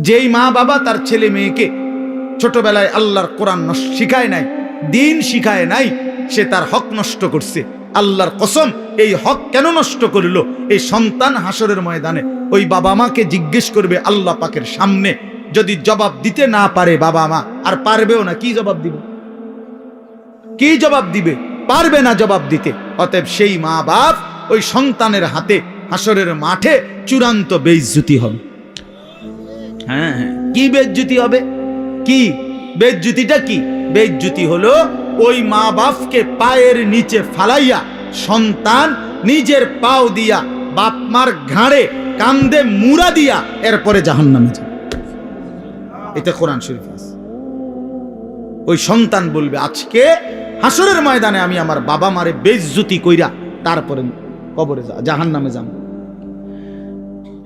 যেই মা বাবা তার ছেলে মেয়েকে ছোটবেলায় আল্লাহর কোরআন শিখায় নাই, দিন শিখায় নাই, সে তার হক নষ্ট করছে। আল্লাহর কসম, এই হক কেন নষ্ট করলো? এই সন্তান হাসরের ময়দানে ওই বাবা মাকে জিজ্ঞেস করবে আল্লাহ পাকের সামনে। যদি জবাব দিতে না পারে বাবা মা, আর পারবেও না, কি জবাব দিবে? কি জবাব দিবে? পারবে না জবাব দিতে। অতএব সেই মা বাপ ওই সন্তানের হাতে হাসরের মাঠে চূড়ান্ত বেইজ্জতি হবে। হ্যাঁ হ্যাঁ, কি বেইজ্জতি হবে? কি বেইজ্জতিটা? কি বেইজ্জতি হলো ওই মা বাপকে পায়ের নিচে ফালাইয়া সন্তান নিজের পাও দিয়া বাপ মার ঘাড়ে কান্দে মুড়া দিয়া এরপরে জাহান্নামে যায়। এটা কোরআন শরীফ আছে। ওই সন্তান বলবে আজকে হাসরের ময়দানে আমি আমার বাবা মারে বেইজ্জতি কইরা তারপরে কবরে জাহান্নামে যাব।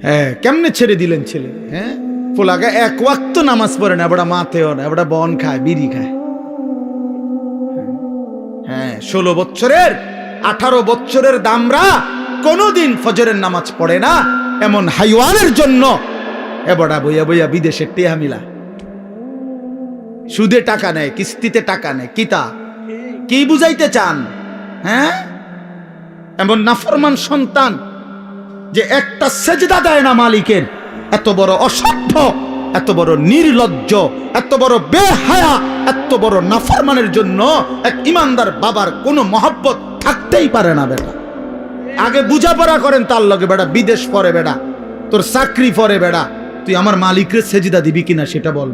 হ্যাঁ, কেমনে ছেড়ে দিলেন ছেলে? হ্যাঁ, পোলাগা এক ওয়াক্ত নামাজ পড়ে না, এবড়া মাতেও না, এবড়া বন খায়, বিড়ি খায়। হ্যাঁ, 16 বছরের 18 বছরের দামরা কোনোদিন ফজরের নামাজ পড়ে না, এমন হাইওয়ানের জন্য এবড়া বইয়া বইয়া বিদেশে টেহা মিলা, সুদে টাকা নেয়, কিস্তিতে টাকা নেয়। কিতা কি বুঝাইতে চান? হ্যাঁ, এমন নাফরমান সন্তান যে একটা সেজদা দেয় না মালিকের, এত বড় অসভ্য, এত বড় নির্লজ্জ, এত বড় বেহায়া, এত বড় নাফরমানের জন্য এক ইমানদার বাবার কোনো মহব্বত থাকতেই পারে না। বেটা আগে বুঝাপড়া করেন তার লগে, বেটা বিদেশ পরে, বেটা তোর চাকরি পরে, বেটা তুই আমার মালিকের সেজদা দিবি কিনা সেটা বল।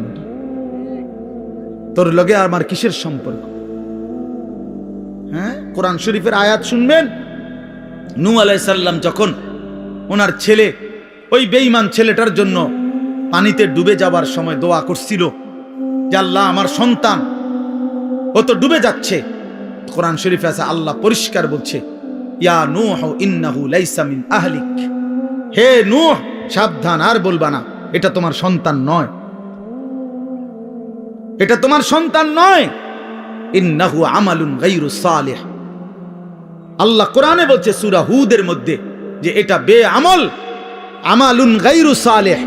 তোর লগে আমার কিসের সম্পর্ক? হ্যাঁ, কোরআন শরীফের আয়াত শুনবেন। নূহ আলাইহিস সালাম যখন ওনার ছেলে, ওই বেঈমান ছেলেটার জন্য পানিতে ডুবে যাবার সময় দোয়া করছিল যে আল্লাহ আমার সন্তান, ও তো ডুবে যাচ্ছে। কোরআন শরীফে আছে, আল্লাহ পরিষ্কার বলছে, ইয়া নূহ ইন্নাহু লাইসা মিন আহলিক, হে নূহ সাবধান, আর বলবা না, এটা তোমার সন্তান নয়, এটা তোমার সন্তান নয়। ইন্নাহু আমালুন গায়রু সালিহ। আল্লাহ কোরআনে বলছে সূরা হুদের মধ্যে যে এটা বেআমল, আমালুন গায়রু সালিহ,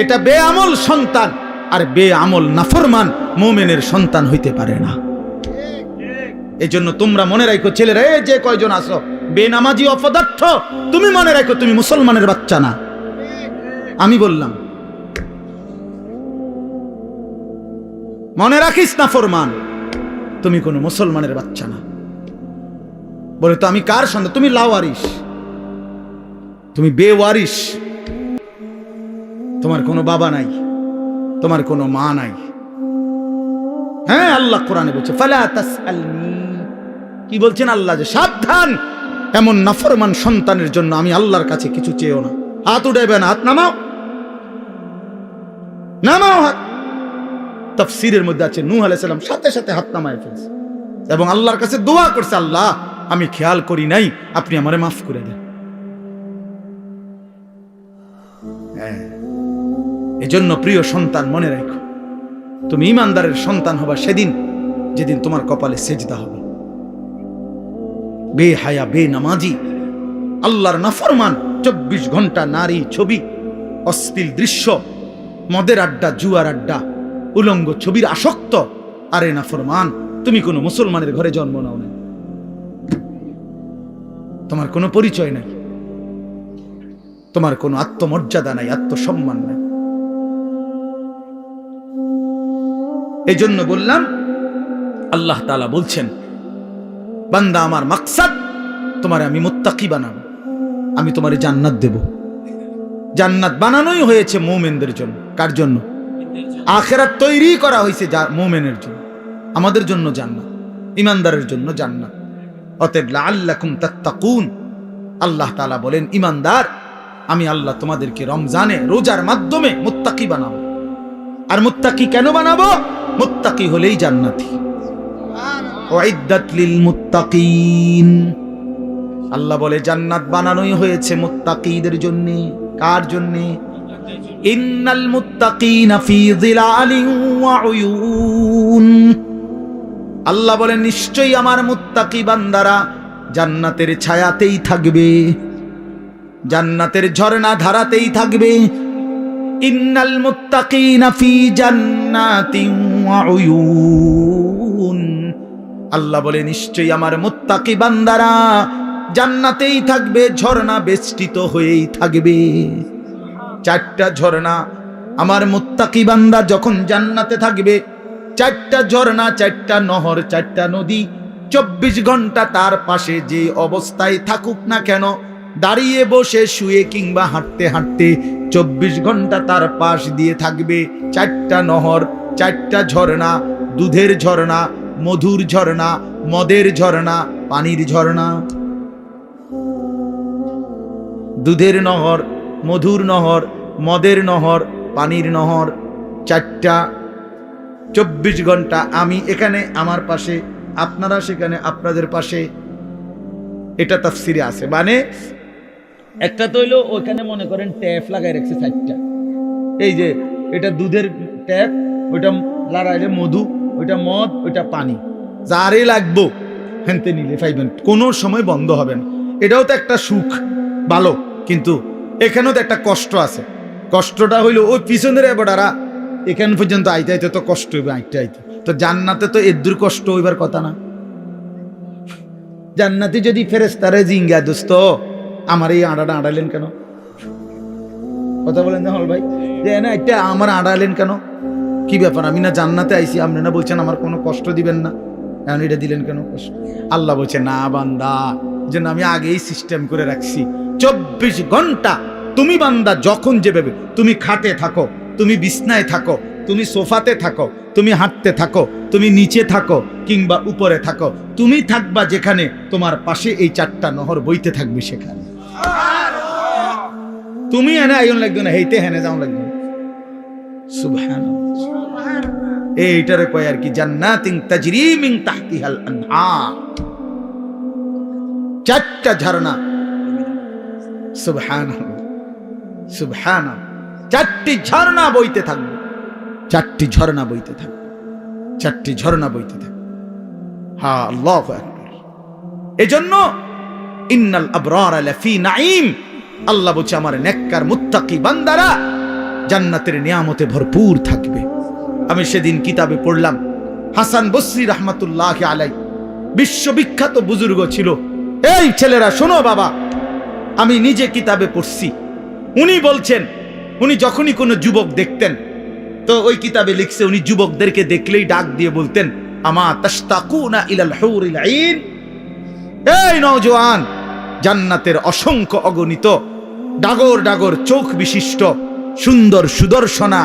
এটা বেআমল সন্তান। আর বেআমল নাফরমান মুমিনের সন্তান হইতে পারে না। এজন্য তোমরা মনে রাখো ছেলেরা, এই যে কয়জন আছো বেনামাজি অপদার্থ, তুমি মনে রাখো তুমি মুসলমানের বাচ্চা না। আমি বললাম মনে রাখিস না ফরমান, তুমি কোনো মুসলমানের বাচ্চা না। বলে তো আমি কার সন্তান? তুমি লাওয়ারিস, তুমি বেওয়ারিস, তোমার কোনো বাবা নাই, তোমার কোনো মা নাই। হ্যাঁ, আল্লাহ কোরআনে বলছে ফালা তাসআলনি, কি বলছেন আল্লাহ? যে সাবধান, এমন নাফরমান সন্তানের জন্য আমি আল্লাহর কাছে কিছু চেয়েও না। হাত উঠাইবে না, হাত নামাও, নামাও হাত। তাফসীরের মধ্যে আছে নূহ আলাইহিস সালাম সাথে সাথে হাত নামায় ফেলছে এবং আল্লাহর কাছে দোয়া করছে, আল্লাহ আমি খেয়াল করি নাই, আপনি আমারে মাফ করে দেন। এজন্য প্রিয় সন্তান মনে রাখো, তুমি ইমানদারের সন্তান হবা সেদিন যেদিন তোমার কপালে সেজদা হবে। বেহায়া, বেনামাজি, আল্লাহর নাফরমান, 24 ঘন্টা নারী ছবি, অশ্লীল দৃশ্য, মদের আড্ডা, জুয়ার আড্ডা, উলঙ্গ ছবির আসক্ত। আরে নাফরমান, তুমি কোনো মুসলমানের ঘরে জন্ম নাও না, তোমার কোনো পরিচয় নাই, তোমার কোনো আত্মমর্যাদা নাই, আত্মসম্মান নাই। এই জন্য বললাম, আল্লাহ তাআলা বলছেন বান্দা আমার মাকসাদ তোমারে আমি মুত্তাকি বানাবো, আমি তোমারে জান্নাত দেব। জান্নাত বানানোই হয়েছে মুমিনদের জন্য। কার জন্য? আখিরাত তৈরি করা হয়েছে মুমিনের জন্য। আমাদের জন্য জান্নাত, ইমানদারের জন্য জান্নাত। অতএব লাআল্লাকুম তাত্তাকুন, আল্লাহ তাআলা বলেন ইমানদার, আমি আল্লাহ তোমাদেরকে রমজানে রোজার মাধ্যমে মুত্তাকি বানাবো। আর মুত্তাকি কেন বানাবো? মুত্তাকি হলেই জান্নাতি। উইদ্দাত লিল মুত্তাকিন, আল্লাহ বলে জান্নাত বানানোই হয়েছে মুত্তাকিদের জন্য। কার জন্য? ইন্নাল মুত্তাকিনা ফি যিলালিন ওয়া উয়ুন, আল্লাহ বলে নিশ্চয়ই আমার মুত্তাকি বান্দারা জান্নাতের ছায়াতেই থাকবে, জান্নাতের ঝর্ণা ধারাতেই থাকবে। ইন্নাল মুত্তাকিনা ফি জান্নাতিন ওয়া উয়ুন, আল্লাহ বলে নিশ্চয়ই আমার মুত্তাকি বান্দারা জান্নাতেই থাকবে, ঝর্ণা বেষ্টিত হয়েই থাকবে। চারটা ঝর্ণা আমার মুত্তাকি বান্দা যখন জান্নাতে থাকবে, চারটা ঝর্ণা, চারটা নহর, চারটা নদী 24 ঘন্টা তার পাশে যে অবস্থায় থাকুক না কেন, দাঁড়িয়ে বসে শুয়ে কিংবা হাঁটতে হাঁটতে 24 ঘন্টা তার পাশ দিয়ে থাকবে। চারটা নহর, চারটা ঝর্ণা, দুধের ঝর্ণা, মধুর ঝর্ণা, মদের ঝর্ণা, পানির ঝর্ণা। দুধের নহর, মধুর নহর, মদের নহর, পানির নহর, চারটা 24 ঘন্টা। আমি এখানে আমার পাশে, আপনারা সেখানে আপনাদের পাশে। এটা তাফসিরে আছে। মানে একটা তো হইলো ওইখানে মনে করেন ট্যাপ লাগাই রাখছে চারটা, এই যে এটা দুধের ট্যাপ, ওইটা লাগাইলে মধু, ওইটা মদ, ওইটা পানি, যারে লাগবো হেনতে নিলে পাইবেন, কোনো সময় বন্ধ হবে না। এটাও তো একটা সুখ, ভালো, কিন্তু এখানেও তো একটা কষ্ট আছে। কষ্টটা হইলো ওই পিছনের এবারা এখান পর্যন্ত আইতে আইতে তো কষ্ট হইবে, আইতে আইতে। তো জান্নাতে তো এদুর কষ্ট হইবার কথা না। জান্নাতে যদি ফেরেশতারে জিঙ্গা দোস্ত আমার এই আড়াটা আড়ালেন কেন, কথা বলেন হল ভাই, যে না এটা আমার আড়ালেন কেন, কি ব্যাপার? আমি না জান্নাতে আইছি, আপনি না বলছেন আমার কোনো কষ্ট দিবেন না, এখন এটা দিলেন কেন কষ্ট? আল্লাহ বলছে না বান্দা, যেন আমি আগেই সিস্টেম করে রাখছি 24 ঘন্টা তুমি বান্দা যখন যেভাবে, তুমি খাটে থাকো, তুমি বিছনায় থাকো, তুমি সোফাতে থাকো, তুমি হাঁটতে থাকো, তুমি নিচে থাকো কিংবা উপরে থাকো, তুমি থাকবা যেখানে, তোমার পাশে এই চারটা নহর বইতে থাকবে সেখানে। তুমি এনে আইন লাগবে না, হেইতে হেনে যাও লাগবে। সুবহানাল্লাহ, এইটারে কয় আর কি জান্নাতিন তাজরি মিন তাহতিহাল আনহার, চারটা ঝর্ণা। সুবহানাল্লাহ, সুবহানাল্লাহ, চারটি ঝর্ণা বইতে থাকবে, চারটি ঝর্ণা বইতে থাকবে, চারটি ঝর্ণা বইতে থাকবে। হ্যাঁ, আল্লাহু আকবার। এজন্য ইন্নাল আবরার লাফি নাঈম, আল্লাহ বলছে আমার নেককার মুত্তাকি বান্দারা জান্নাতের নিয়ামতে ভরপুর থাকবে। আমি সেদিন কিতাবে পড়লাম, হাসান বসরি রাহমাতুল্লাহ আলাইহি বিশ্ববিখ্যাত বুজুর্গ ছিল। এই ছেলেরা শোনো বাবা, আমি নিজে কিতাবে পড়ছি। উনি বলছেন, উনি যখনই কোনো যুবক দেখতেন, তো ওই কিতাবে লিখছে উনি যুবকদেরকে দেখলেই ডাক দিয়ে বলতেন, আমা তাশতাকুনা ইলাল হুরিল আইন, এই নওজোয়ান, জান্নাতের অসংখ্য অগণিত ডাগর ডাগর চোখ বিশিষ্ট সুন্দর সুদর্শনা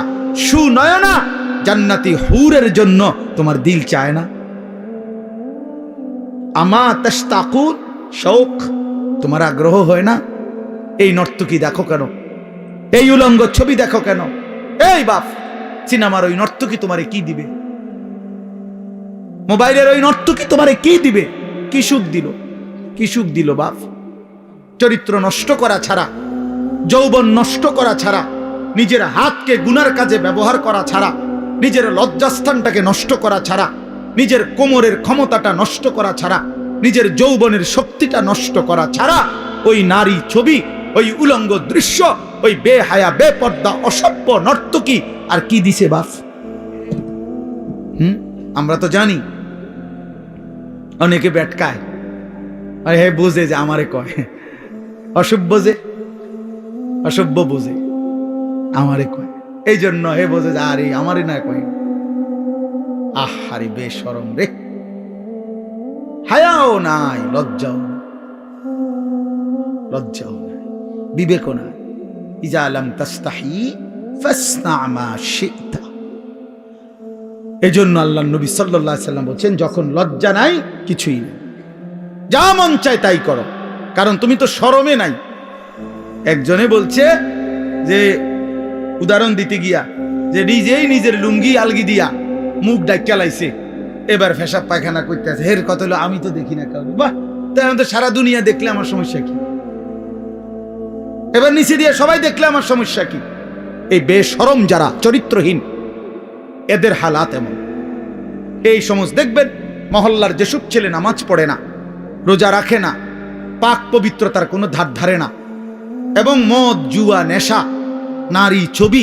সুনয়না জান্নাতি হুরের জন্য তোমার দিল চায় না? আমা তাশতাকুন, শৌক, তোমার আগ্রহ হয় না? এই নর্তকী দেখো কেন, এই উলঙ্গ ছবি দেখো কেন? এই বাপ, সিনেমার ওই নর্তকী তোমারে কি দিবে? মোবাইলের ওই নর্তকী তোমারে কি দিবে? কি সুখ দিল, কি সুখ দিল বাপ? চরিত্র নষ্ট করা ছাড়া, যৌবন নষ্ট করা ছাড়া, নিজের হাতকে গুনার কাজে ব্যবহার করা ছাড়া, নিজের লজ্জাস্থানটাকে নষ্ট করা ছাড়া, নিজের কোমরের ক্ষমতাটা নষ্ট করা ছাড়া, নিজের যৌবনের শক্তিটা নষ্ট করা ছাড়া ওই নারী ছবি, ওই উলঙ্গ দৃশ্য, ওই বেহায়া বেপর্দা অসভ্য নর্তকী আর কি দিছে বাপ? আমরা তো জানি অনেকে বেটকায়, আরে হে বুঝে যে আমারে কয় অসভ্য, যে অসভ্য বুঝে আমারে কয়, এই জন্য হে বোঝে যে আরে আমারে না কয়। আহারে বেশরম রে, হায়াও নাই, লজ্জাও নাই, লজ্জাও নাই, বিবেকও নাই। ইজা লাম তাস্তাহি ফাসনা মা শিতা। এজন্য আল্লাহর নবী সাল্লাল্লাহু আলাইহি সাল্লাম বলেন, যখন লজ্জা নাই কিছুই নেই, যা মন চায় তাই করো, কারণ তুমি তো শরমে নাই। একজনে বলছে যে, উদাহরণ দিতে গিয়া, যে নিজেই নিজের লুঙ্গি আলগি দিয়া মুখ ডাক্কা লাইছে, এবার পেশাব পায়খানা করতে আছে। হের কথা হলো আমি তো দেখি না কাউকে। বাহ, তাই তো সারা দুনিয়া দেখলে আমার সমস্যা কি? এবার নিচে দিয়ে সবাই দেখলে আমার সমস্যা কি? এই বেশরম যারা চরিত্রহীন, এদের হালাত এমন। এই সমস্ত দেখবেন মহল্লার যেসব ছেলে নামাজ পড়ে না, রোজা রাখে না, পাক পবিত্রতার কোনো ধার ধারে না, এবং মদ জুয়া নেশা নারী ছবি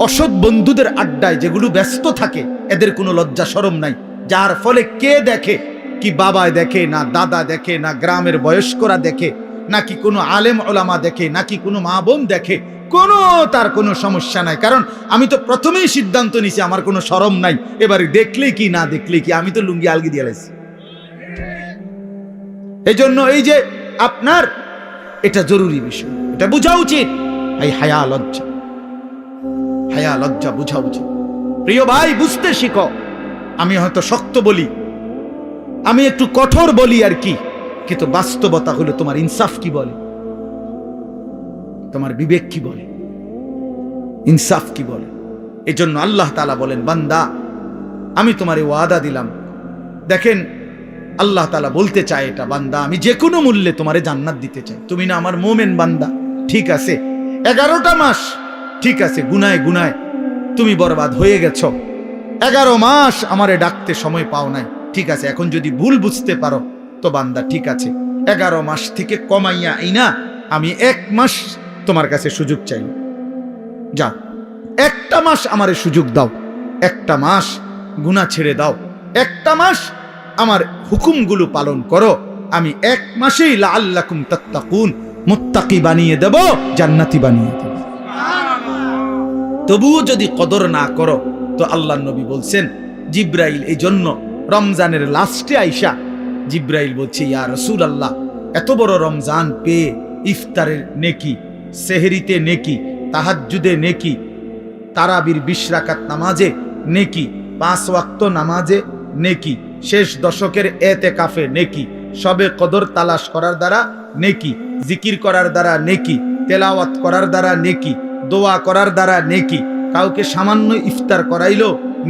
অসৎ বন্ধুদের আড্ডায় যেগুলো ব্যস্ত থাকে, এদের কোনো লজ্জা শরম নাই, যার ফলে কে দেখে, কি বাবা দেখে, না দাদা দেখে, না গ্রামের বয়স্করা দেখে, নাকি কোনো আলেম ওলামা দেখে, নাকি কোনো মা বোন দেখে, তার কোনো সমস্যা নাই। কারণ আমি তো প্রথমেই সিদ্ধান্ত নিছি আমার কোনো শরম নাই, এবার দেখলে কি না দেখলে কি, আমি তো লুঙ্গি আলগি দিয়ে লাইছি। এই জন্য এই যে আপনার এটা জরুরি বিষয়, এটা বোঝা উচিত। এই হায়া লজ্জা বোঝা উচিত। প্রিয় ভাই, বুঝতে শিখো। আমি হয়তো শক্ত বলি, আমি একটু কঠোর বলি আর কি, কিন্তু বাস্তবতা হলো তোমার ইনসাফ কি বলে, তোমার বিবেক কি বলে, ইনসাফ কি বলে। এজন্য আল্লাহ তাআলা বলেন, বান্দা আমি তোমারে ওয়াদা দিলাম। দেখেন আল্লাহ তাআলা বলতে চায় এটা, বান্দা আমি যে কোনো মূল্যে তোমারে জান্নাত দিতে চাই। তুমি না আমার মোমেন বান্দা, ঠিক আছে 11টা মাস, ঠিক আছে গুনায় গুনায় তুমি বরবাদ হয়ে গেছো, 11 মাস আমারে ডাকতে সময় পাও নাই, ঠিক আছে। এখন যদি ভুল বুঝতে পারো তো বান্দা ঠিক আছে, 11 মাস থেকে কমাইয়া আইনা আমি 1 মাস তোমার কাছে সুযোগ চাই, যাও 1টা মাস আমারে সুযোগ দাও, 1টা মাস গুনাহ ছেড়ে দাও, 1টা মাস আমার হুকুমগুলো পালন করো, আমি 1 মাসেই লাআল্লাকুম তাত্তাকুন মুত্তাকি বানিয়ে দেব, জান্নাতি বানিয়ে দেব। তবুও যদি কদর না করো তো আল্লাহর নবী বলছেন, জিব্রাইল এই জন্য রমজানের লাস্টে আইসা জিব্রাইল বলছে, ইয়া রাসূলুল্লাহ এত বড় রমজান পেয়ে ইফতারের নেকি, সেহরিতে নেকি, তাহাজ্জুদে নেকি, তারাবির 20 রাকাত নামাজে নেকি, 5 ওয়াক্ত নামাজে নেকি, শেষ দশকের এতেকাফে নেকি, সবে কদর তালাশ করার দ্বারা নেকি, জিকির করার দ্বারা নেকি, তেলাওয়াত করার দ্বারা নেকি, দোয়া করার দ্বারা নেকি, কাউকে সামান্য ইফতার করাইলো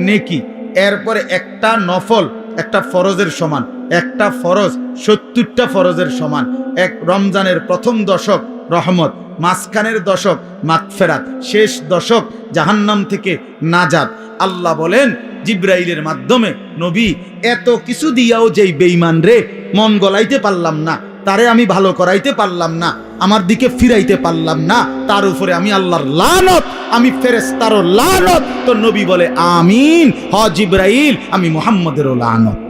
নেকি, এরপরে একটা নফল একটা ফরজের সমান, একটা ফরজ 70টা ফরজের সমান, এক রমজানের প্রথম দশক রহমত, মাঝখানের দশক মাগফিরাত, শেষ দশক জাহান্নাম থেকে নাজাত। আল্লাহ বলেন জিব্রাইলের মাধ্যমে, নবী এত কিছু দিয়াও যেই বেঈমান রে মন গলাইতে পারলাম না, তারে আমি ভালো করাইতে পারলাম না, আমার দিকে ফিরাইতে পারলাম না, তার উপরে আমি আল্লাহর লানত, আমি ফেরেশতারও লানত। তো নবী বলে আমিন, হ জিব্রাইল আমি মুহাম্মদেরও লানত।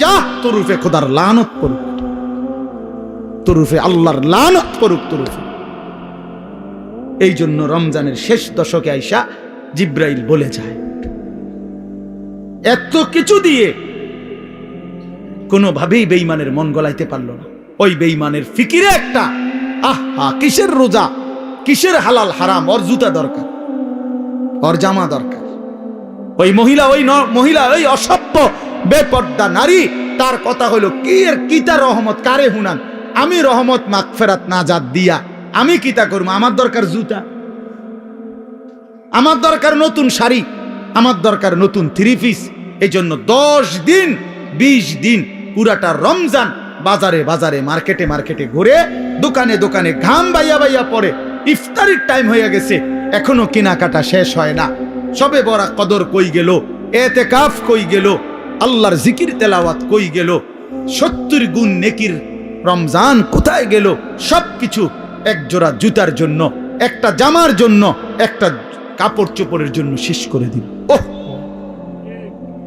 যা তোরুফে খোদার লানত করুক, তোরুফে আল্লাহর লানত করুক তোরুফে। এই জন্য রমজানের শেষ দশকে আইসা জিব্রাইল বলে যায়, এত কিছু দিয়ে কোনোভাবেই বেঈমানের মন গলাইতে পারল না। ওই বেঈমানের ফিকিরে একটা, আহা কিসের রোজা, কিসের হালাল হারাম, ওর জুতা দরকার, ওর জামা দরকার। ওই মহিলা ওই অসভ্য বেপর্দা নারী, তার কথা হলো কি এর কিতা রহমত কারে হুনান, আমি রহমত মাগফিরাত নাজাত দিয়া আমি কিতা করব, আমার দরকার জুতা, আমার দরকার নতুন শাড়ি, আমার দরকার নতুন 3 পিস। এই জন্য 10 দিন 20 দিন পুরাটা রমজান বাজারে বাজারে মার্কেটে মার্কেটে ঘুরে, দোকানে দোকানে ঘাম বাইয়া পড়ে, ইফতারির টাইম হয়ে গেছে এখনো কেনাকাটা শেষ হয় না, সবে বড় কদর কই গেল, এতেকাফ কই গেল, আল্লাহর জিকির তেলাওয়াত কই গেল, 70 গুণ নেকির রমজান কোথায় গেল, সবকিছু এক জোড়া জুতার জন্য, একটা জামার জন্য, একটা কাপড় চোপড়ের জন্য শেষ করে দিল। ওহ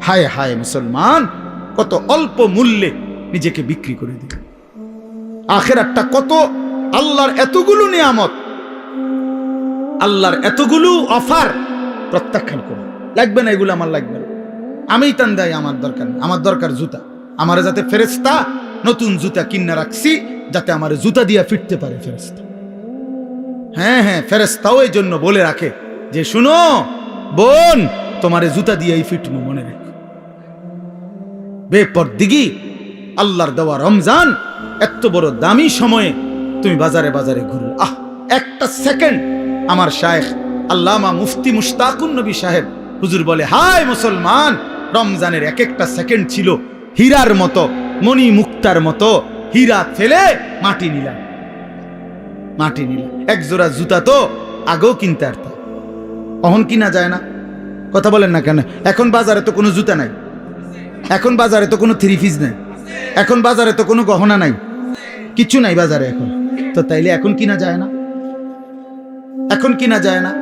হায় হায় মুসলমান, কত অল্প মূল্যে নিজেকে বিক্রি করে দিল। আখিরাতটা কত, আল্লাহর এতগুলো নিয়ামত, আল্লাহর এতগুলো অফার প্রত্যাখ্যান করে, লাগবে না এগুলো, আমার লাগবে না, আমি টান দেয়, আমার দরকার না, আমার দরকার জুতা, আমার যাতে ফেরেশতা নতুন জুতা কিনে রাখছি যাতে আমার জুতা দিয়া ফিরতে পারে ফেরেশতা। হ্যাঁ হ্যাঁ, ফেরেশতাও এই জন্য বলে রাখে যে শুনো বোন, তোমার জুতা দিয়েই ফিটমু, মনে রেখো। বেপরদিগি আল্লাহর দেওয়া রমজান, এত বড় দামি সময়ে তুমি বাজারে বাজারে ঘুরো। একটা সেকেন্ড, আমার শায়েখ আল্লামা মুফতি মুশতাকুন নবী সাহেব হুজুর বলে, হায় মুসলমান, রমজানের এক একটা সেকেন্ড ছিল হীরার মতো, মণি মুক্তার মতো, হীরা ফেলে মাটি নিলাম, মাটি নিলাম। এক জোড়া জুতা তো আগেও কিনতে পারতাম, অহন কিনা যায় না, কথা বলেন না কেন? এখন বাজারে তো কোনো জুতা নাই, এখন বাজারে তো কোনো 3 পিস নাই, এখন বাজারে তো কোনো গহনা নাই, কিছু নাই বাজারে এখন। তো তাইলে এখন কিনা যায় না, এখন কিনা যায় না।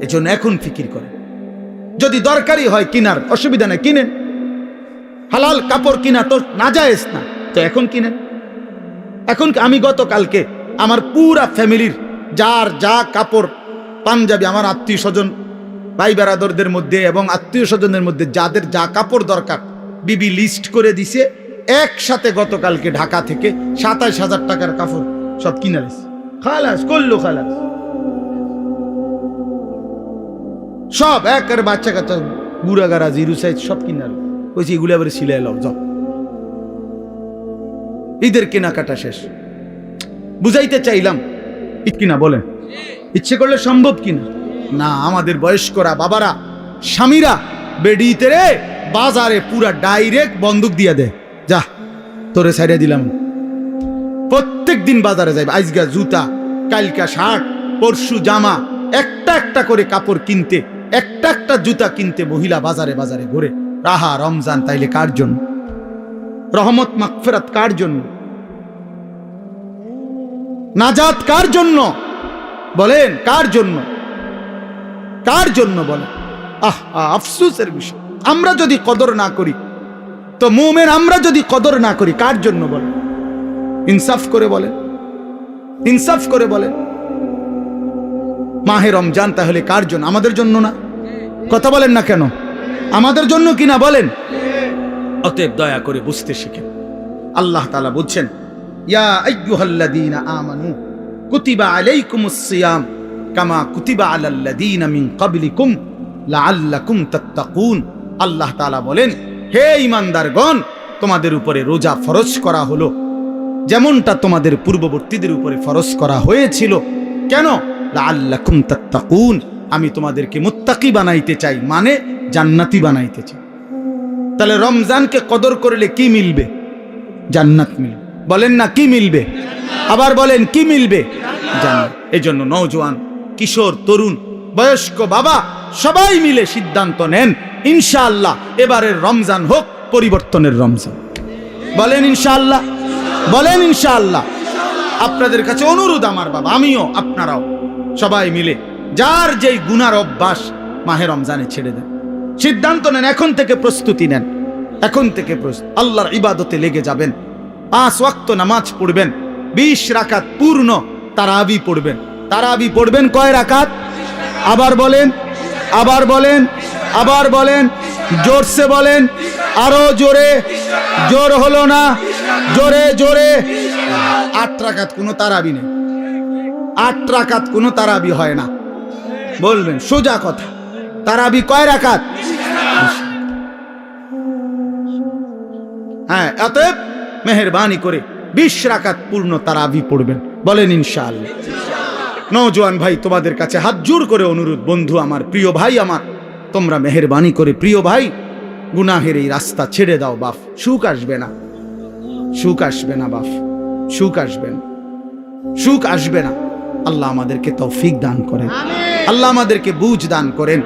এজন্য এখন ফিকির করে, যদি দরকারি হয় কিনার অসুবিধা নেই, কিনেন। হালাল কাপড় কিনা তো নাজায়েজ না, তো এখন কিনেন। এখন আমি গতকালকে আমার পুরা ফ্যামিলির যার যা কাপড় পাঞ্জাবি, আমার আত্মীয় স্বজন ভাই বেরাদরদের মধ্যে এবং আত্মীয় স্বজনের মধ্যে যাদের যা কাপড় দরকার বিবি লিস্ট করে দিছে, একসাথে গতকালকে ঢাকা থেকে 27,000 টাকার কাপড় সব কিনে দিছে। খালাস করলো, খালাস সব একের বাচ্চা কাচ্চা বুড়া গাড়া জিরু সাইজ সব কিনার কইছি, এগুলো আবার সিলাই লাও যাও। ঈদের কেনাকাটা শেষ। বুঝাইতে চাইলাম কিনা বলেন, ইচ্ছে করলে সম্ভব কিনা? না, আমাদের বয়স্করা বাবারা স্বামীরা বেডিতে রে বাজারে পুরা ডাইরেক্ট বন্দুক দিয়ে দেয়, যা তোরে ছাইড়া দিলাম। প্রত্যেক দিন বাজারে যাইবে, আজগা জুতা, কালকা শার্ট, পরশু জামা, একটা একটা করে কাপড় কিনতে, একটা একটা জুতা কিনতে মহিলা বাজারে বাজারে ঘুরে। রাহা রমজান তাইলে কার জন্য? রহমত মাগফিরাত কার জন্য? নাজাত কার জন্য? বলেন কার জন্য? কার জন্য বলেন? আফসোসের বিষয়, আমরা যদি কদর না করি তো মুমিন, আমরা যদি কদর না করি কার জন্য বলেন? ইনসাফ করে বলেন, ইনসাফ করে বলেন। মাহে রমজান তাহলে কার জন্য? আমাদের জন্য না? কথা বলেন না কেন? আমাদের জন্য কিনা বলেন? অতএব দয়া করে বুঝতে শিখেন। আল্লাহ তাআলা বলছেন, ইয়া আইয়ুহাল্লাযীনা আমানু কুতিবা আলাইকুমুস সিয়াম কামা কুতিবা আলাল্লাযীনা মিন ক্বাবলিকুম লাআল্লাকুম তাত্তাকুন। আল্লাহ তাআলা বলেন, হে ঈমানদারগণ, তোমাদের উপরে রোজা ফরজ করা হলো যেমনটা তোমাদের পূর্ববর্তীদের উপরে ফরজ করা হয়েছিল। কেন? লাআল্লাকুম তাত্তাকুন, আমি তোমাদেরকে মুত্তাকি বানাইতে চাই, মানে জান্নাতি বানাইতে চাই। তাহলে রমজানকে কদর করলে কি মিলবে? জান্নাত মিলবে। বলেন না কি মিলবে? আবার বলেন কি মিলবে? জান্নাত। এজন্য নওজোয়ান, কিশোর, তরুণ, বয়স্ক, বাবা সবাই মিলে সিদ্ধান্ত নেন, ইনশাআল্লাহ এবারের রমজান হোক পরিবর্তনের রমজান। বলেন ইনশাআল্লাহ, বলেন ইনশাআল্লাহ। আপনাদের কাছে অনুরোধ আমার বাবা, আমিও আপনারাও সবাই মিলে যার যেই গুনার অভ্যাস মাহে রমজানে ছেড়ে দেন। সিদ্ধান্ত নেন, এখন থেকে প্রস্তুতি নেন, এখন থেকে আল্লাহর ইবাদতে লেগে যাবেন। 5 ওয়াক্ত নামাজ পড়বেন, 20 রাকাত পূর্ণ তারাবি পড়বেন। তারাবি পড়বেন কয় রাকাত? আবার বলেন, আবার বলেন, আবার বলেন, জোরসে বলেন, আরো জোরে। জোর হলো না, জোরে জোরে। 8 রাকাত কোনো তারাবি নেই, 8 রাকাত কোনো তারাবি হয় না। বলবেন সোজা কথা, তারাবি কয় রাকাত? হ্যাঁ, অতএব মেহেরবানি করে 20 রাকাত পূর্ণ তারাবি পড়বেন। বলেন ইনশাআল্লাহ। নওজোয়ান ভাই, তোমাদের কাছে হাত জোর করে অনুরোধ, বন্ধু আমার, প্রিয় ভাই আমার, তোমরা মেহেরবানি করে, প্রিয় ভাই, গুনাহের এই রাস্তা ছেড়ে দাও বাপ। সুখ আসবে না, সুখ আসবে না বাপ, সুখ আসবে না, সুখ আসবে না। আল্লাহ আমাদেরকে তৌফিক দান করেন, আল্লাহ আমাদেরকে বুঝ দান করেন।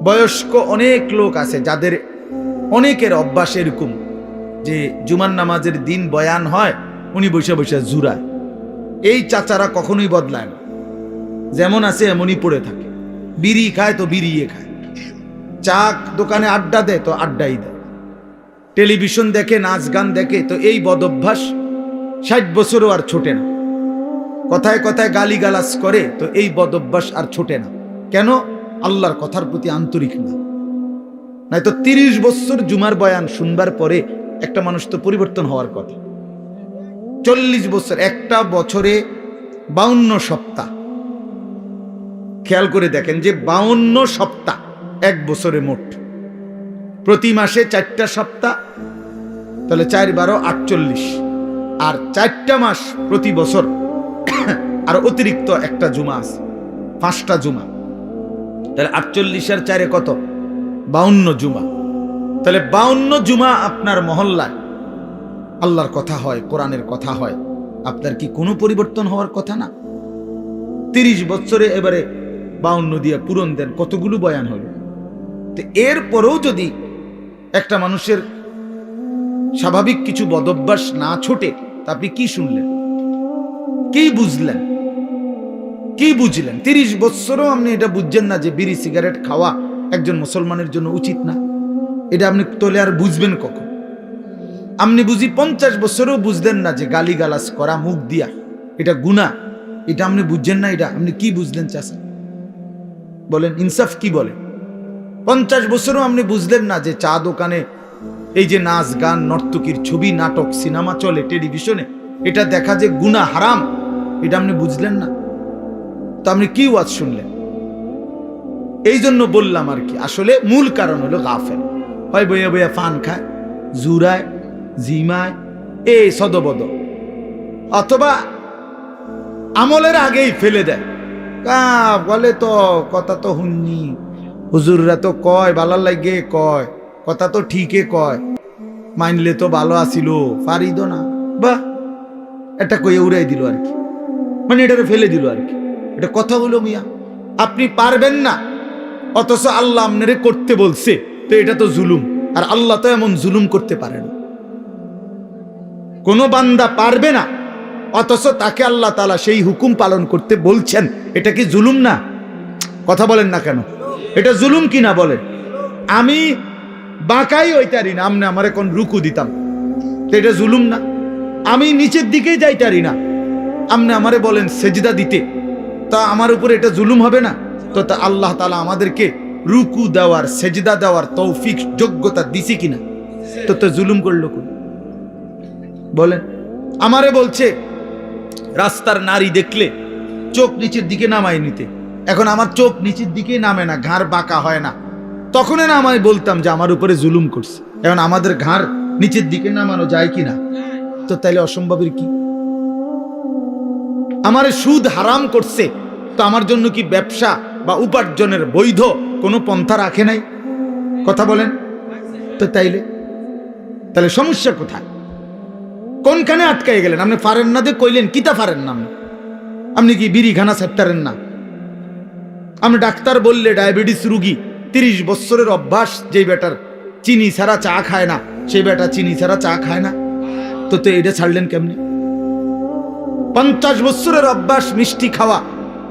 বয়স্ক অনেক লোক আছে যাদের অনেকের অভ্যাস এরকম যে জুমার নামাজের দিন বয়ান হয়, উনি বসে বসে জুরায়। এই চাচারা কখনোই বদলায় না, যেমন আছে এমনই পড়ে থাকে। বিড়ি খায় তো বিড়িয়ে খায়, চা দোকানে আড্ডা দেয় তো আড্ডাই দেয়, টেলিভিশন দেখে, নাচ গান দেখে, তো এই বদভ্যাস 60 বছরও আর ছোটে না। কথায় কথায় গালিগালাজ করে, তো এই বদভ্যাস আর ছোটে না। কেন? আল্লাহর কথার প্রতি আন্তরিক না। নাই তো 30 বছর জুমার বয়ান শুনবার পরে একটা মানুষ তো পরিবর্তন হওয়ার কথা। 40 বছর, একটা বছরে 52 সপ্তাহ। খেয়াল করে দেখেন যে 52 সপ্তাহ এক বছরে মোট, প্রতি মাসে 4টা সপ্তাহ, তাহলে 4 12 48, আর 4টা মাস প্রতি বছর, আর অতিরিক্ত একটা জুমা আছে, 5টা জুমা, তাহলে 48 আর 4 কত? 52 জুমা। তাহলে 52 জুমা আপনার মহল্লায় আল্লাহর কথা হয়, কোরআনের কথা হয়, আপনার কি কোনো পরিবর্তন হওয়ার কথা না? 30 বছরে এবারে 52 দিয়ে পূরণ দেন, কতগুলো বয়ান হলো। তো এরপরেও যদি একটা মানুষের স্বাভাবিক কিছু বদভ্যাস না ছোটে, তা আপনি কি শুনলেন, কি বুঝলেন, কি বুঝলেন? 30 বছরও আপনি এটা বুঝছেন না যে বিড়ি সিগারেট খাওয়া একজন মুসলমানের জন্য উচিত না। এটা আপনি তোলে আর বুঝবেন কখন? আপনি বুঝি 50 বছরও বুঝলেন না যে গালিগালাজ করা মুখ দিয়া এটা গুনাহ। এটা আপনি বুঝছেন না। এটা আপনি কি বুঝলেন চাচা? বলেন, ইনসাফ কি বলে? 50 বছরও আপনি বুঝলেন না যে চা দোকানে এই যে নাচ গান নর্তকীর ছবি নাটক সিনেমা চলে টেলিভিশনে, এটা দেখা যে গুনাহ হারাম, এটা আপনি বুঝলেন না। তো আপনি কি ওয়াজ শুনলেন? এই জন্য বললাম আর কি, আসলে মূল কারণ হলো গাফেল। হয় বইয়া বইয়া পান খায়, জুরায়, জিমায়, এই সদবদ, অথবা আমলের আগেই ফেলে দেয়। বলে তো কথা তো হুননি, হুজুররা তো কয় ভালার লাগে, কয় কথা তো ঠিকই কয়, মানলে তো ভালো আসিল, পারিদ না, বা এটা কইয়ে উড়াই দিল আর কি, মানে এটাকে ফেলে দিল আর কি। এটা কথা হলো মিয়া, আপনি পারবেন না অথচ আল্লাহ আপনারে করতে বলছে, তো এটা তো জুলুম। আর আল্লাহ তো এমন জুলুম করতে পারে না। কোন বান্দা পারবে না অথচ তাকে আল্লাহ তাআলা সেই হুকুম পালন করতে বলছেন, এটা কি জুলুম না? কথা বলেন না কেন? এটা জুলুম কি না বলেন? আমি বাঁকাই হইতারি না, আমনে আমার এখন রুকু দিতাম, তো এটা জুলুম না? আমি নিচের দিকেই যাইতারি না, আমনে আমারে বলেন সেজদা দিতে, তা আমার উপরে এটা জুলুম হবে না? তো তা আল্লাহ তাআলা আমাদেরকে রুকু দেওয়ার সেজদা দেওয়ার তৌফিক যোগ্যতা দিছি কিনা? তো তো জুলুম করলো কোন? বলেন। আমারে বলছে রাস্তার নারী দেখলে চোখ নিচের দিকে নামাই নিতে, এখন আমার চোখ নিচের দিকে নামে না, ঘাড় বাঁকা হয় না, তখন না আমি বলতাম যে আমার উপরে জুলুম করছে। এখন আমাদের ঘাড় নিচের দিকে নামানো যায় কিনা? তো তাইলে অসম্ভবের কি? আমারে সুদ হারাম করছে, তো আমার জন্য কি ব্যবসা বা উপার্জনের বৈধ কোনো পন্থা রাখে নাই? কথা বলেন তো। তাহলে সমস্যা কোথায়? কোনখানে আটকাই গেলেন? আপনি পারেন না যে কইলেন কিতা পারেন না? আপনি কি বিড়িখানা সেপ্টারেন না? আপনি ডাক্তার বললে ডায়াবেটিস রুগী, 30 বছরের অভ্যাস, যেই বেটার চিনি ছাড়া চা খায় না, সেই বেটা চিনি ছাড়া চা খায় না, তো তো এটা ছাড়লেন কেমনি? 50 বছরের অভ্যাস মিষ্টি খাওয়া,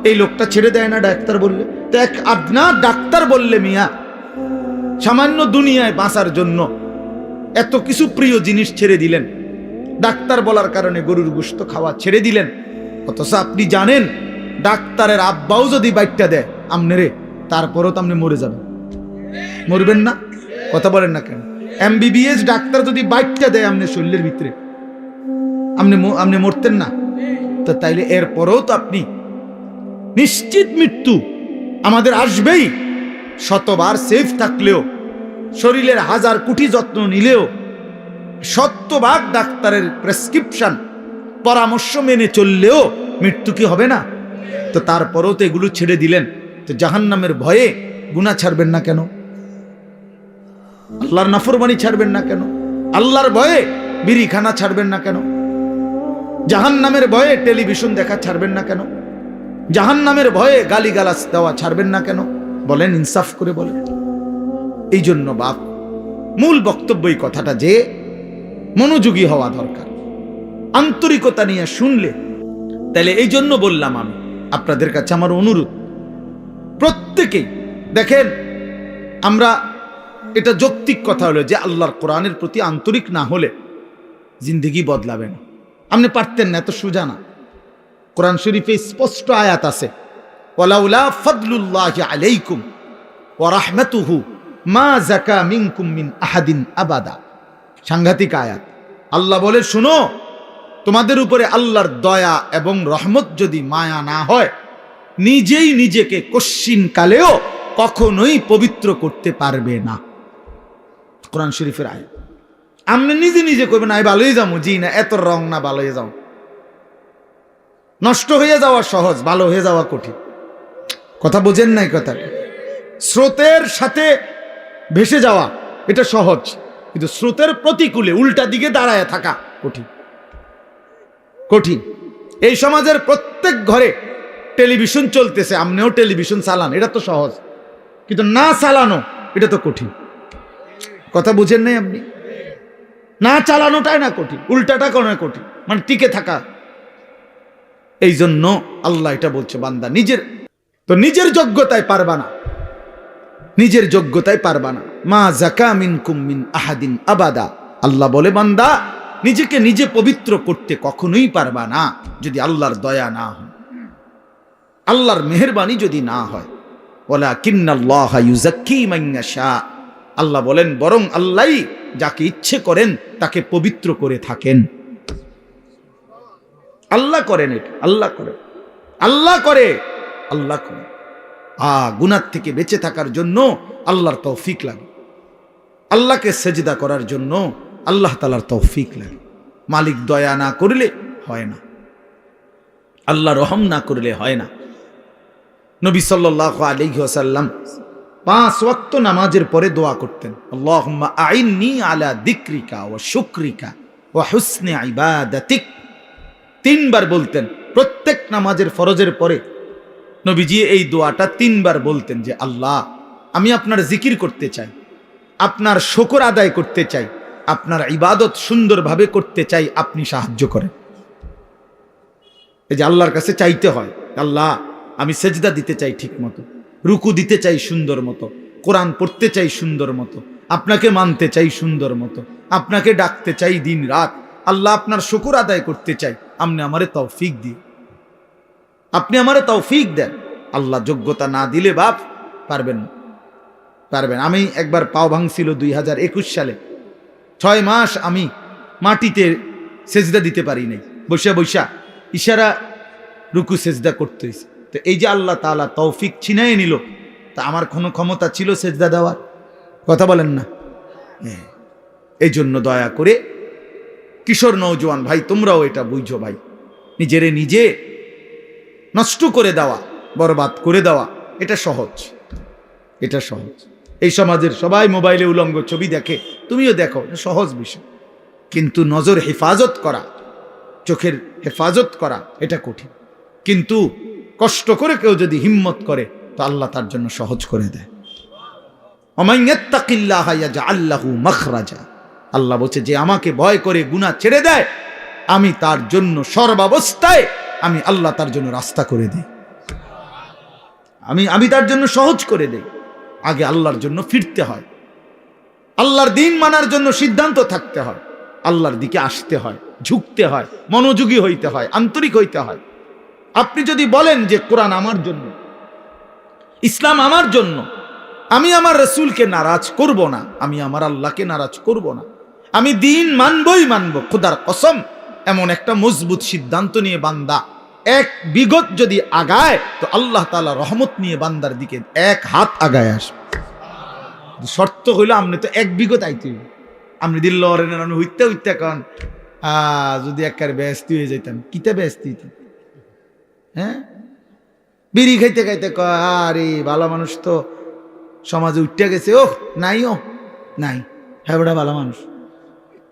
এই লোকটা ছেড়ে দেয় না ডাক্তার বললে? তো এক আদনা ডাক্তার বললে মিয়া সামান্য দুনিয়ায় বাঁচার জন্য এত কিছু প্রিয় জিনিস ছেড়ে দিলেন, ডাক্তার বলার কারণে গরুর গোশত খাওয়া ছেড়ে দিলেন, অথচ আপনি জানেন ডাক্তারের আব্বাও যদি বাইটটা দেয় আমনেরে, তারপরও তো আপনি মরে যাবেন। মরবেন না? কথা বলেন না কেন? MBBS ডাক্তার যদি বাইটটা দেয় আপনার শরীরের ভিতরে, আপনি মরতেন না? তো তাইলে এরপরও তো আপনি নিশ্চিত মৃত্যু আমাদের আসবেই। শতবার সেফ থাকলেও, শরীরের 1000 কোটি যত্ন নিলেও, 100 ভাগ ডাক্তারের প্রেসক্রিপশন পরামর্শ মেনে চললেও মৃত্যু কি হবে না? তো তারপরেও তো এগুলো ছেড়ে দিলেন, তো জাহান্নামের ভয়ে গুনাহ ছাড়বেন না কেন? আল্লাহর নাফরমানি ছাড়বেন না কেন? আল্লাহর ভয়ে বিড়িখানা ছাড়বেন না কেন? জাহান্নামের ভয়ে টেলিভিশন দেখা ছাড়বেন না কেন? জাহান্নামের ভয়ে গালিগালাজ দেওয়া ছাড়বেন না কেন? বলেন, ইনসাফ করে বলেন। এই জন্য বাপ মূল বক্তব্য এই কথাটা যে মনোযোগী হওয়া দরকার, আন্তরিকতা নিয়ে শুনলে। তাহলে এই জন্য বললাম আমি আপনাদের কাছে আমার অনুরোধ, প্রত্যেকেই দেখেন, আমরা এটা যৌক্তিক কথা হলো যে আল্লাহর কোরআনের প্রতি আন্তরিক না হলে জিন্দেগি বদলাবে না। আপনি পারতেন না, এত সোজা না। কোরআন শরীফে স্পষ্ট আয়াত আছে, ওয়ালাউলা ফাদলুল্লাহি আলাইকুম ওয়া রাহমাতুহু মা যাকা মিনকুম মিন আহাদিন আবাদা। সাংঘাতিক আয়াত। আল্লাহ বলে, শুনো, তোমাদের উপরে আল্লাহর দয়া এবং রহমত যদি মায়া না হয়, নিজেই নিজেকে কশ্চিন কালেও কখনোই পবিত্র করতে পারবে না। কোরআন শরীফের আয়াত। আপনি নিজে নিজে করবেন, আমি ভালোই যাবো, জি না, এত রং না, ভালো হয়ে যাও। নষ্ট হয়ে যাওয়া সহজ, ভালো হয়ে যাওয়া কঠিন। কথা বোঝেন নাই কথা? স্রোতের সাথে ভেসে যাওয়া এটা সহজ, কিন্তু স্রোতের প্রতিকূলে উল্টা দিকে দাঁড়ায় থাকা কঠিন। কঠিন। এই সমাজের প্রত্যেক ঘরে টেলিভিশন চলতেছে, আপনিও টেলিভিশন চালান, এটা তো সহজ, কিন্তু না চালানো এটা তো কঠিন। কথা বুঝেন নাই আপনি? না চালানোটাই না কঠিন, উল্টাটা কোনো কঠিন, মানে টিকে থাকা। এই জন্য আল্লাহ এটা বলছে, বান্দা নিজের যোগ্যতায় পারবা না, নিজের যোগ্যতায় পারবা না। মা যাকা মিনকুম মিন আহাদিন আবাদা, আল্লাহ বলে বান্দা নিজেকে নিজে পবিত্র করতে কখনোই পারবা না যদি আল্লাহর দয়া না হয়, আল্লাহর মেহেরবানি যদি না হয়। ওয়ালাকিন্নাল্লাহা ইউযাক্কি মান ইয়াশা, আল্লাহ বলেন বরং আল্লাহই যাকে ইচ্ছে করেন তাকে পবিত্র করে থাকেন। আল্লাহ করেন এটা, আল্লাহ করে, আল্লাহ করে, আল্লাহ করে। গুনাহ থেকে বেঁচে থাকার জন্য আল্লাহর তৌফিক লাগে, আল্লাহকে সেজদা করার জন্য আল্লাহ তাআলার তৌফিক লাগে। মালিক দয়া না করলে হয় না, আল্লাহ রহম না করলে হয় না। নবী সাল্লাল্লাহু আলাইহি ওয়াসাল্লাম 5 ওয়াক্ত নামাজের পরে দোয়া করতেন, আল্লাহুম্মা আইন্নি আলা যিকরিকা ওয়া শুকরিকা ওয়া হুসনি ইবাদাতিক। 3 বার বলতেন প্রত্যেক নামাজের ফরজের পরে। নবীজি এই দোয়াটা 3 বার বলতেন যে আল্লাহ আমি আপনার জিকির করতে চাই, আপনার শুকর আদায় করতে চাই, আপনার ইবাদত সুন্দরভাবে করতে চাই, আপনি সাহায্য করেন। এই যে আল্লাহর কাছে চাইতে হয়, আল্লাহ আমি সেজদা দিতে চাই ঠিক মতো, রুকু দিতে চাই সুন্দর মতো, কোরআন পড়তে চাই সুন্দর মতো, আপনাকে মানতে চাই সুন্দর মতো, আপনাকে ডাকতে চাই দিন রাত। আল্লাহ আপনার শুকর আদায় করতে চাই, আপনি আমারে তৌফিক দিন, আপনি আমারে তৌফিক দেন। আল্লাহ যোগ্যতা না দিলে বাপ পারবেন না, পারবেন। আমি একবার পাও ভাঙছিল 2021 সালে, 6 মাস আমি মাটিতে সেজদা দিতে পারি নাই, বসে বসা ইশারা রুকু সেজদা করতে হয়েছে। তো এই যে আল্লাহ তাআলা তৌফিক ছিনাই নিল, তা আমার কোনো ক্ষমতা ছিল সেজদা দেওয়ার? কথা বলেন না। এই জন্য দয়া করে কিশোর নওজোয়ান ভাই তোমরাও এটা বুঝো ভাই, নিজেরে নিজে নষ্ট করে দেওয়া, বরবাদ করে দেওয়া এটা সহজ, এটা সহজ। এই সমাজের সবাই মোবাইলে উলঙ্গ ছবি দেখে, তুমিও দেখো, সহজ বিষয়। কিন্তু নজর হেফাজত করা, চোখের হেফাজত করা এটা কঠিন। কিন্তু কষ্ট করে কেউ যদি হিম্মত করে তো আল্লাহ তার জন্য সহজ করে দেয়। ওমান ইয়াত্তাকিল্লাহা ইয়াজআল লাহু মাখরাজা, আল্লাহ বলছে যে আমাকে ভয় করে গুনাহ ছেড়ে দেয়, আমি তার জন্য সর্বাবস্থায় আমি আল্লাহ তার জন্য রাস্তা করে দিই, আমি তার জন্য সহজ করে দেই। আগে আল্লাহর জন্য ফিরতে হয়, আল্লাহর দ্বীন মানার জন্য সিদ্ধান্ত থাকতে হয়, আল্লাহর দিকে আসতে হয়, ঝুঁকতে হয়, মনোযোগী হইতে হয়, আন্তরিক হইতে হয়। আপনি যদি বলেন যে কোরআন আমার জন্য, ইসলাম আমার জন্য, আমি আমার রাসূলকে নারাজ করব না, আমি আমার আল্লাহকে নারাজ করব না, আমি দ্বীন মানবই মানব, খোদার কসম, এমন একটা মজবুত সিদ্ধান্ত নিয়ে বান্দা 1 বিগত যদি আগায় তো আল্লাহ তাআলা রহমত নিয়ে বান্দার দিকে 1 হাত আগায় আসবে। শর্ত হইল আপনি তো 1 বিগত আইতে, আপনি দিল্ল আমি হইতে হইতে কারণ যদি একবার ব্যস্তি হয়ে যাইতাম, কিতা ব্যস্তি হইতাম, হ্যাঁ বিড়ি খাইতে খাইতে কয় আরে ভালো মানুষ তো সমাজে উঠতে গেছে, ও নাই, ও নাই, হ্যাঁ বেটা ভালো মানুষ।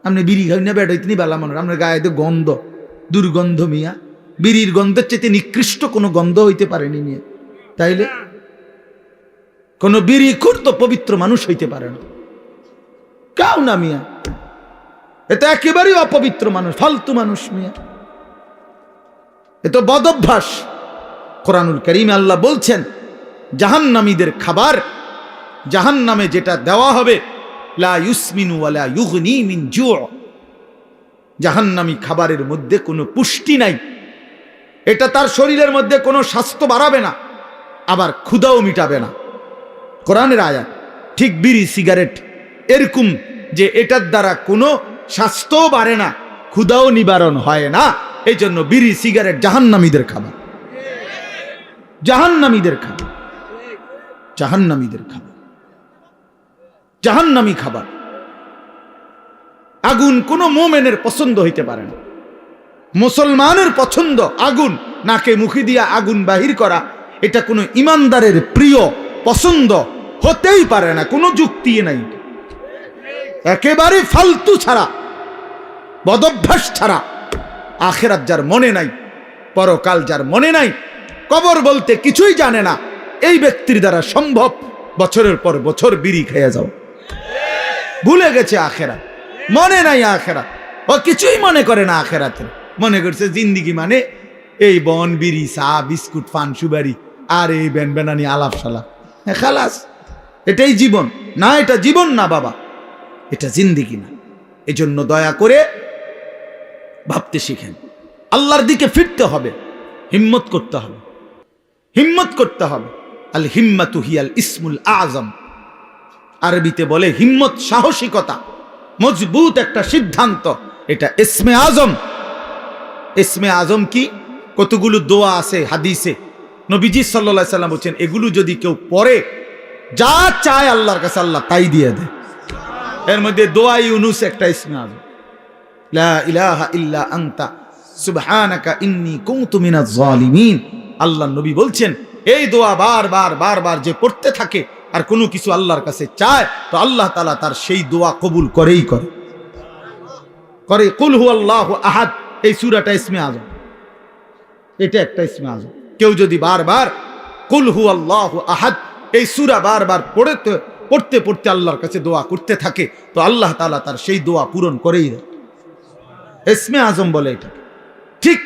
আপনি বিড়ি খাই না বেটা হইতে ভালো মানুষ, আপনার গায়ে তো গন্ধ, দুর্গন্ধ মিয়া, বিড়ির গন্ধের চাইতে নিকৃষ্ট কোনো গন্ধ হইতে পারেনি মিয়া। তাইলে কোন বিড়ি তো পবিত্র মানুষ হইতে পারে না, কাউ না মিয়া, এটা একেবারেই অপবিত্র মানুষ, ফালতু মানুষ মিয়া, এ তো বদ অভ্যাস। কোরআনুল কারীমে আল্লাহ বলছেন জাহান্নামীদের খাবার, জাহান্নামে যেটা দেওয়া হবে, লা ইউসমিনু ওয়ালা ইউগনি মিন জু', জাহান্নামী খাবারের মধ্যে কোনো পুষ্টি নাই, এটা তার শরীরের মধ্যে কোনো স্বাস্থ্য বাড়াবে না, আবার ক্ষুধাও মিটাবে না। কোরআনের আয়াত। ঠিক বিড়ি সিগারেট এরকম যে এটার দ্বারা কোনো স্বাস্থ্যও বাড়ে না, ক্ষুধাও নিবারণ হয় না। এই জন্য বিড়ি সিগারেট জাহান্নামীদের খাবার, জাহান্নামীদের খাবার, জাহান্নামীদের খাবার, জাহান্নামী খাবার। আগুন কোনো মুমিনের পছন্দ হইতে পারে না, মুসলমানের পছন্দ আগুন, নাকে মুখে দিয়া আগুন বাহির করা, এটা কোনো ইমানদারের প্রিয় পছন্দ হতেই পারে না, কোনো যুক্তি নাই, একেবারে ফালতু ছাড়া, বদভ্যাস ছাড়া। আখিরাত যার মনে নাই, পরকাল যার মনে নাই, কবর বলতে কিছুই জানে না, এই ব্যক্তির দ্বারা সম্ভব বছরের পর বছর বিড়ি খেয়ে যাও। ভুলে গেছে আখিরাত, মনে নাই আখিরাত, ও কিছুই মনে করে না আখিরাতে, মনে করছে জিন্দিগি মানে এই বন বিড়ি চা বিস্কুট পান সুবারি আর এই বেন বেনানি আলাপ সালাপ, খালাস। এটাই জীবন না? এটা জীবন না বাবা, এটা জিন্দেগি না। এজন্য দয়া করে ভাবতে শিখেন, আল্লাহর দিকে ফিরতে হবে, হিম্মত করতে হবে, হিম্মত করতে হবে। আল হিম্মাতু হিয়াল ইসমুল আজম। আরবিতে বলে হিম্মত সাহসিকতা, মজবুত একটা সিদ্ধান্ত, এটা ইসমে আজম। ইসমে আজম কি? কতগুলো দোয়া আছে হাদিসে, নবীজি সাল্লাল্লাহু আলাইহি সাল্লাম বলেন এগুলো যদি কেউ পড়ে, যা চায় আল্লাহর কাছে আল্লাহ তাই দিয়ে দেয়। এর মধ্যে দোয়া ইউনুস একটা ইসমে আজম, লা ইলাহা ইল্লা আনতা সুবহানাকা ইন্নী কুনতু মিনাজ জালিমিন। আল্লাহর নবী বলছেন এই দোয়া বারবার বারবার যে পড়তে থাকে আর কোনো কিছু আল্লাহর কাছে চায়, তো আল্লাহ তাআলা তার সেই দোয়া কবুল করেই করে। কুল হুয়াল্লাহু আহাদ, এই সূরাটা ইসমে আজম, এটা একটা ইসমে আজম। কেউ যদি বারবার কুল হুয়াল্লাহু আহাদ এই সূরা বারবার পড়তে পড়তে আল্লাহর কাছে দোয়া করতে থাকে, তো আল্লাহ তাআলা তার সেই দোয়া পূরণ করেই দেয়। ইসমে আজম বলে এটা। ঠিক